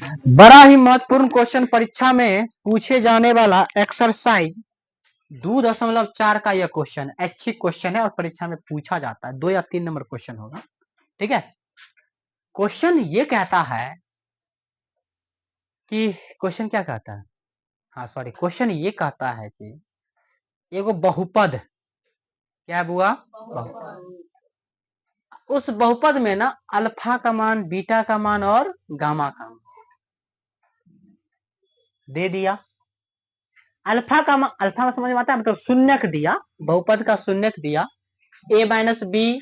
बड़ा ही महत्वपूर्ण क्वेश्चन परीक्षा में पूछे जाने वाला एक्सरसाइज 2.4 का यह क्वेश्चन ऐच्छिक क्वेश्चन है और परीक्षा में पूछा जाता है। 2 या 3 नंबर क्वेश्चन होगा। ठीक है, क्वेश्चन ये कहता है कि क्वेश्चन क्या कहता है, हाँ सॉरी, क्वेश्चन ये कहता है कि एगो बहुपद, क्या हुआ, उस बहुपद में ना अल्फा का मान, बीटा का मान और गामा का मान दे दिया। अल्फा का मान, अल्फा में समझ में आता है, मतलब शून्यक दिया, बहुपद का शून्यक दिया, a minus B,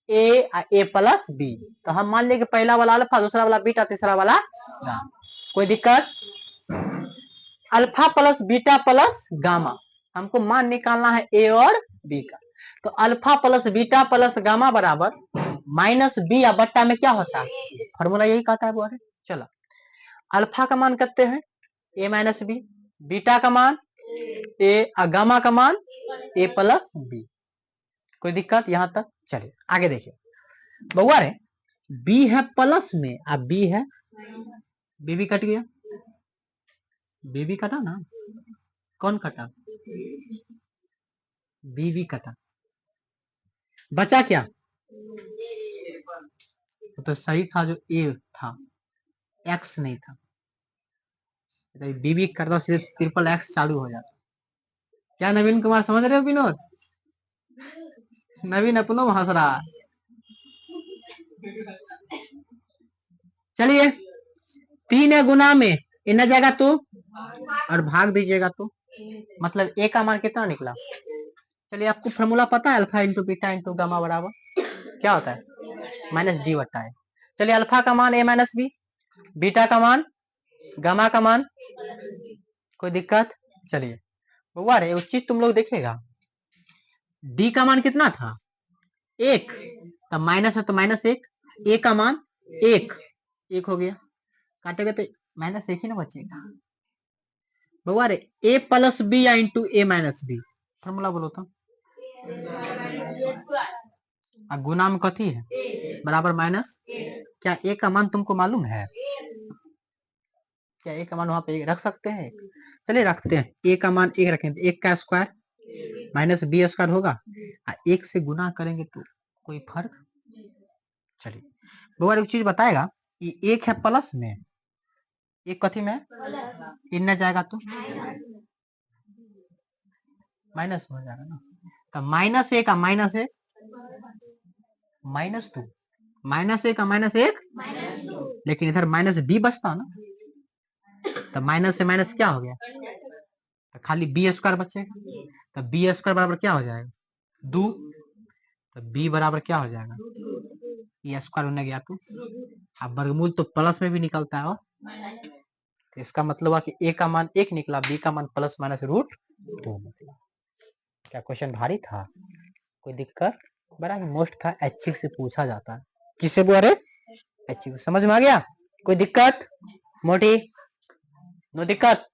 A plus B. तो हम मान लें कि पहला वाला अल्फा, दूसरा वाला बीटा, तीसरा वाला गामा। कोई दिक्कत? Alpha plus beta plus gamma, हमको मान निकालना है ए और बी का। तो alpha plus beta plus gamma बराबर माइनस बी या बट्टा में क्या होता है, फॉर्मूला यही कहता है। बोले चलो, अल्फा का मान करते हैं ए माइनस बी, बीटा का मान ए, गामा का मान ए प्लस बी। कोई दिक्कत यहां तक? चलिए आगे देखिए। बउआ रे, बी है प्लस में, अब बी है, बी भी कट गया, बी भी कटा ना, कौन कटा, बी भी कटा, बचा क्या, तो सही था जो ए था, एक्स नहीं था। तो बी भी करता सीधे ट्रिपल एक्स चालू हो जाता। क्या नवीन कुमार समझ रहे हो विनोद? नवीन अपनो हंस रहा है। चलिए, 3 है गुना में, इन जाएगा तो और भाग दीजिएगा तो मतलब ए का मान कितना निकला। चलिए, आपको फॉर्मूला पता है, alpha into beta into gamma बराबर क्या होता है, माइनस डी बट्टा है। चलिए, अल्फा का मान ए माइनस बी, बीटा का मान, गामा का मान, कोई दिक्कत? चलिए बउआ रे, उस चीज तुम लोग देखेगा, डी का मान कितना था, 1, तब माइनस है तो माइनस 1, ए का मान 1 हो गया, काटेगा तो माइनस 1 ही ना बचेगा। बउआ रे, ए प्लस बी या इंटू ए माइनस बी, फॉर्मूला बोलो तो। गुना में कथी है, बराबर माइनस, क्या ए का मान तुमको मालूम है, क्या ए का मान वहां पे रख सकते हैं? चलिए रखते हैं, ए का मान 1 रखें, 1 का स्क्वायर माइनस बी स्क्वायर होगा, 1 से गुना करेंगे तो कोई फर्क। चलिए बउआ एक चीज बताएगा, ये 1 है प्लस में, एक कथी में, इन जाएगा तो माइनस हो जाएगा ना, तो माइनस 1 का माइनस 1, माइनस 2, माइनस 1 का माइनस 1, लेकिन इधर माइनस बी बचता ना, तो माइनस से माइनस क्या हो गया, तो खाली बी स्क्वायर बचेगा, तो बी स्क्वायर बराबर क्या हो जाएगा, 2, तो बी बराबर क्या हो जाएगा, ये स्क्वायर होने गया तो, अब वर्गमूल तो प्लस में भी निकलता है, तो इसका मतलब है कि ए का मान 1 निकला, बी का मान प्लस माइनस रूट 2 निकला। क्या क्वेश्चन भारी था? कोई दिक्कत? बड़ा ही मोस्ट था, ऐच्छिक से पूछा जाता है। किससे बोल रहे, ऐच्छिक, समझ में आ गया? कोई दिक्कत? मोटी नो दिक्कत?